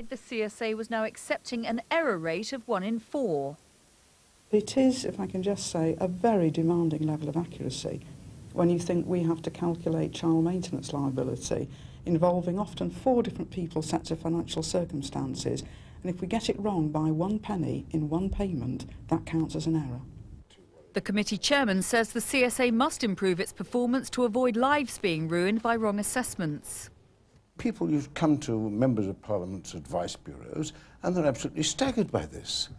The CSA was now accepting an error rate of 1 in 4. It is, if I can just say, a very demanding level of accuracy when you think we have to calculate child maintenance liability involving often 4 different people's sets of financial circumstances, and if we get it wrong by 1 penny in 1 payment, that counts as an error. The committee chairman says the CSA must improve its performance to avoid lives being ruined by wrong assessments. People who've come to members of Parliament's advice bureaus and they're absolutely staggered by this.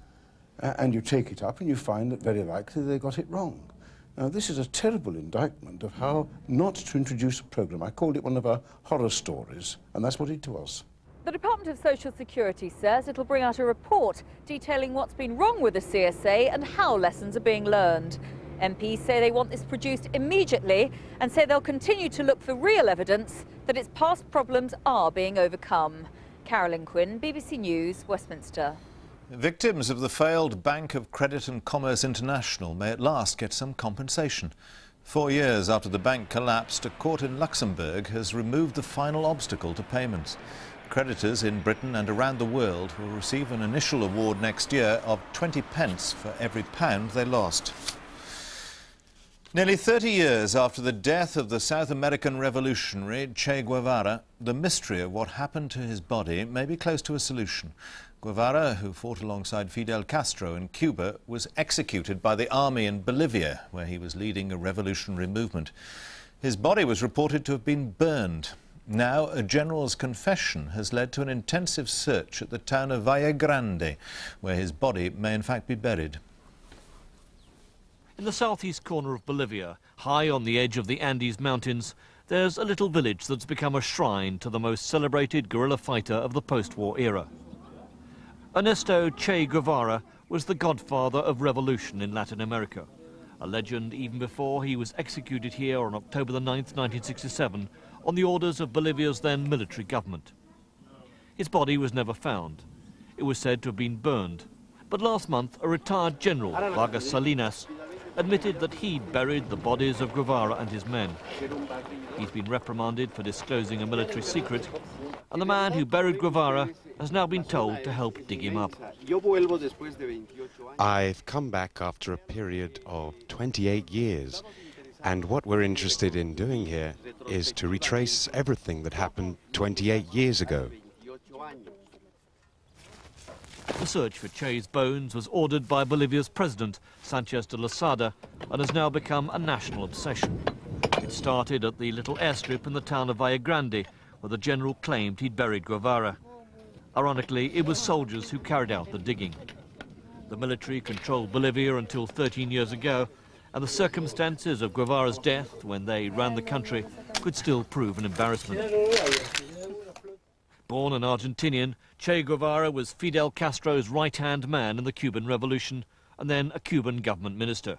And you take it up and you find that very likely they got it wrong. Now, this is a terrible indictment of how not to introduce a programme. I called it one of our horror stories, and that's what it was. The Department of Social Security says it'll bring out a report detailing what's been wrong with the CSA and how lessons are being learned. MPs say they want this produced immediately and say they'll continue to look for real evidence that its past problems are being overcome. Carolyn Quinn, BBC News, Westminster. Victims of the failed Bank of Credit and Commerce International may at last get some compensation. 4 years after the bank collapsed, a court in Luxembourg has removed the final obstacle to payments. Creditors in Britain and around the world will receive an initial award next year of 20 pence for every pound they lost. Nearly 30 years after the death of the South American revolutionary Che Guevara, the mystery of what happened to his body may be close to a solution. Guevara, who fought alongside Fidel Castro in Cuba, was executed by the army in Bolivia, where he was leading a revolutionary movement. His body was reported to have been burned. Now, a general's confession has led to an intensive search at the town of Valle Grande, where his body may in fact be buried. In the southeast corner of Bolivia, high on the edge of the Andes Mountains, there's a little village that's become a shrine to the most celebrated guerrilla fighter of the post-war era. Ernesto Che Guevara was the godfather of revolution in Latin America, a legend even before he was executed here on October the 9th, 1967, on the orders of Bolivia's then military government. His body was never found. It was said to have been burned. But last month, a retired general, Vargas Salinas, admitted that he'd buried the bodies of Guevara and his men. He's been reprimanded for disclosing a military secret, and the man who buried Guevara has now been told to help dig him up. I've come back after a period of 28 years, and what we're interested in doing here is to retrace everything that happened 28 years ago. The search for Che's bones was ordered by Bolivia's president, Sanchez de Lozada, and has now become a national obsession. It started at the little airstrip in the town of Valle Grande, where the general claimed he'd buried Guevara. Ironically, it was soldiers who carried out the digging. The military controlled Bolivia until 13 years ago, and the circumstances of Guevara's death, when they ran the country, could still prove an embarrassment. Born an Argentinian, Che Guevara was Fidel Castro's right-hand man in the Cuban Revolution and then a Cuban government minister.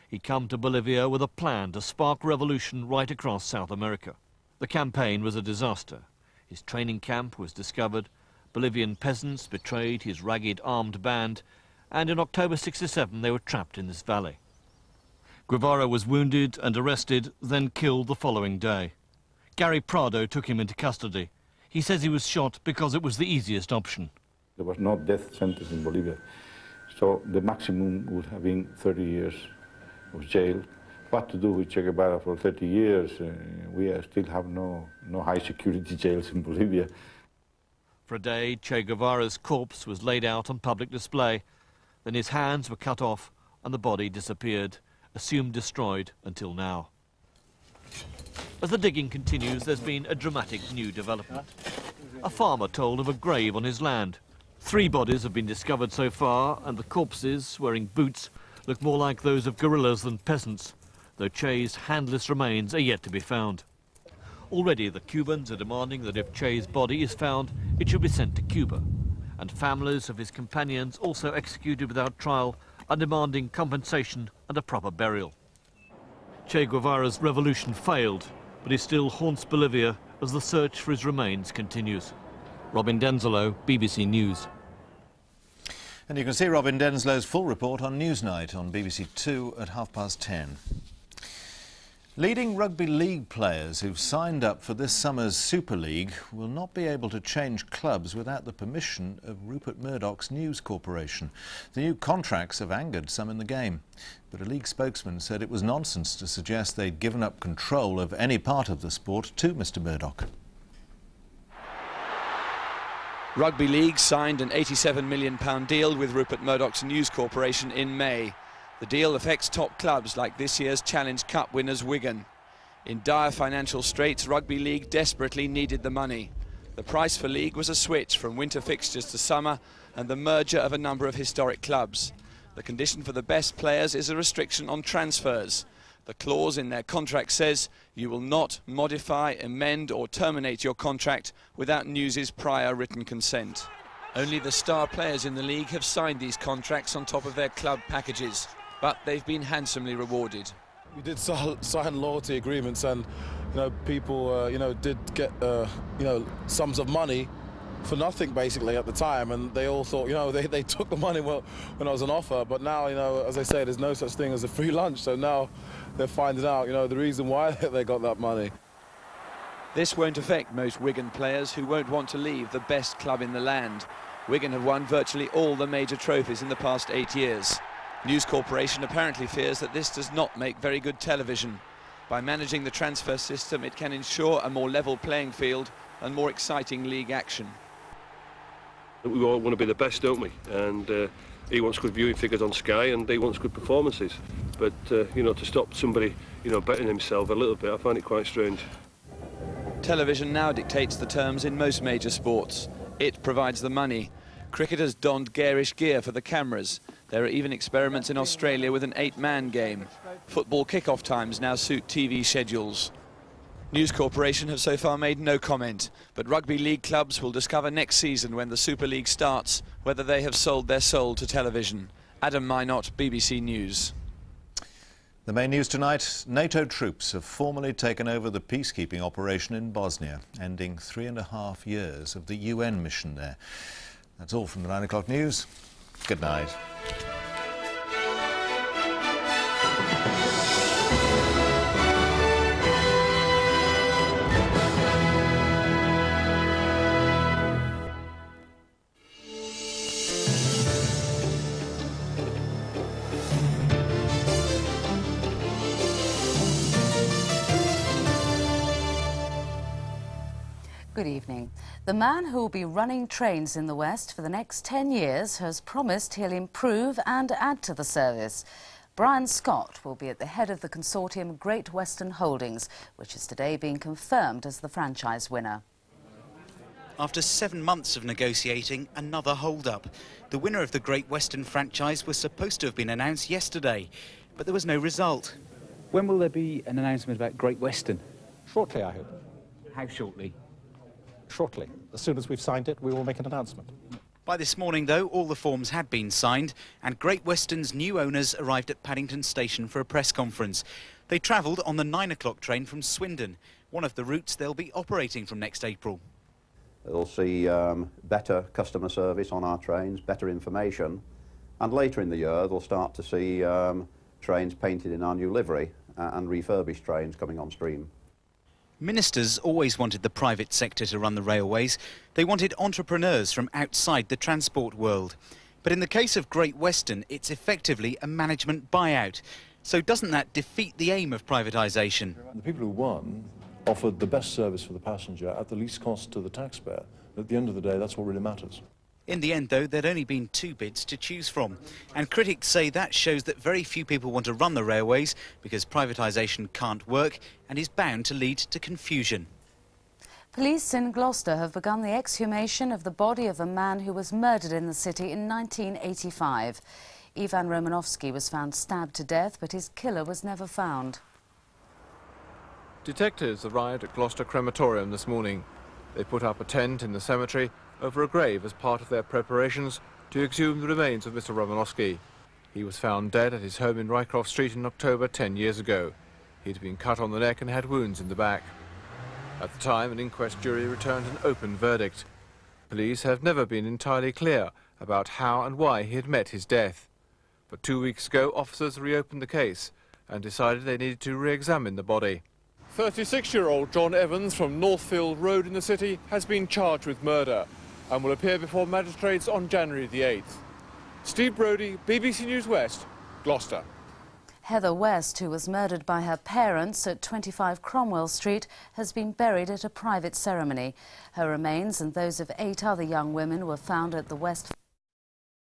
He'd come to Bolivia with a plan to spark revolution right across South America. The campaign was a disaster. His training camp was discovered, Bolivian peasants betrayed his ragged armed band, and in October '67 they were trapped in this valley. Guevara was wounded and arrested, then killed the following day. Gary Prado took him into custody. He says he was shot because it was the easiest option. There was no death sentence in Bolivia, so the maximum would have been 30 years of jail. What to do with Che Guevara for 30 years? We still have no high-security jails in Bolivia. For a day, Che Guevara's corpse was laid out on public display. Then his hands were cut off and the body disappeared, assumed destroyed until now. As the digging continues, there's been a dramatic new development. A farmer told of a grave on his land. 3 bodies have been discovered so far, and the corpses, wearing boots, look more like those of guerrillas than peasants, though Che's handless remains are yet to be found. Already the Cubans are demanding that if Che's body is found, it should be sent to Cuba, and families of his companions, also executed without trial, are demanding compensation and a proper burial. Che Guevara's revolution failed, but he still haunts Bolivia as the search for his remains continues. Robin Denzelo, BBC News. And you can see Robin Denslow's full report on Newsnight on BBC 2 at 10:30. Leading rugby league players who've signed up for this summer's Super League will not be able to change clubs without the permission of Rupert Murdoch's News Corporation. The new contracts have angered some in the game, but a league spokesman said it was nonsense to suggest they'd given up control of any part of the sport to Mr Murdoch. Rugby League signed an £87 million deal with Rupert Murdoch's News Corporation in May. The deal affects top clubs like this year's Challenge Cup winners Wigan. In dire financial straits, Rugby League desperately needed the money. The price for league was a switch from winter fixtures to summer and the merger of a number of historic clubs. The condition for the best players is a restriction on transfers. The clause in their contract says you will not modify, amend or terminate your contract without News's prior written consent. Only the star players in the league have signed these contracts on top of their club packages, but they've been handsomely rewarded. We did sign loyalty agreements, and people did get sums of money for nothing basically at the time, and they all thought they took the money when I was on offer. But now as I say, there's no such thing as a free lunch, so now they're finding out the reason why they got that money. This won't affect most Wigan players who won't want to leave the best club in the land. Wigan have won virtually all the major trophies in the past 8 years. News Corporation apparently fears that this does not make very good television. By managing the transfer system, it can ensure a more level playing field and more exciting league action. We all want to be the best, don't we? And he wants good viewing figures on Sky, and he wants good performances. But to stop somebody betting himself a little bit, I find it quite strange. Television now dictates the terms in most major sports. It provides the money. Cricketers donned garish gear for the cameras. There are even experiments in Australia with an 8-man game. Football kick-off times now suit TV schedules. News Corporation have so far made no comment, but rugby league clubs will discover next season when the Super League starts whether they have sold their soul to television. Adam Minot, BBC News. The main news tonight, NATO troops have formally taken over the peacekeeping operation in Bosnia, ending 3.5 years of the UN mission there. That's all from the 9 o'clock news. Good night. Good evening. The man who will be running trains in the West for the next 10 years has promised he'll improve and add to the service. Brian Scott will be at the head of the consortium Great Western Holdings, which is today being confirmed as the franchise winner. After 7 months of negotiating, another hold-up. The winner of the Great Western franchise was supposed to have been announced yesterday, but there was no result. When will there be an announcement about Great Western? Shortly, I hope. How shortly? Shortly. As soon as we've signed it, we will make an announcement. By this morning, though, all the forms had been signed, and Great Western's new owners arrived at Paddington Station for a press conference. They travelled on the 9 o'clock train from Swindon, one of the routes they'll be operating from next April. They'll see better customer service on our trains, better information, and later in the year they'll start to see trains painted in our new livery and refurbished trains coming on stream. Ministers always wanted the private sector to run the railways. They wanted entrepreneurs from outside the transport world. But in the case of Great Western, it's effectively a management buyout. So doesn't that defeat the aim of privatisation? The people who won offered the best service for the passenger at the least cost to the taxpayer. At the end of the day, that's what really matters. In the end, though, there'd only been 2 bids to choose from. And critics say that shows that very few people want to run the railways because privatisation can't work and is bound to lead to confusion. Police in Gloucester have begun the exhumation of the body of a man who was murdered in the city in 1985. Ivan Romanovsky was found stabbed to death, but his killer was never found. Detectives arrived at Gloucester Crematorium this morning. They put up a tent in the cemetery over a grave as part of their preparations to exhume the remains of Mr. Romanovsky. He was found dead at his home in Rycroft Street in October 10 years ago. He'd been cut on the neck and had wounds in the back. At the time, an inquest jury returned an open verdict. Police have never been entirely clear about how and why he had met his death. But 2 weeks ago, officers reopened the case and decided they needed to re-examine the body. 36-year-old John Evans from Northfield Road in the city has been charged with murder and will appear before magistrates on January the 8th. Steve Brodie, BBC News West, Gloucester. Heather West, who was murdered by her parents at 25 Cromwell Street, has been buried at a private ceremony. Her remains and those of 8 other young women were found at the West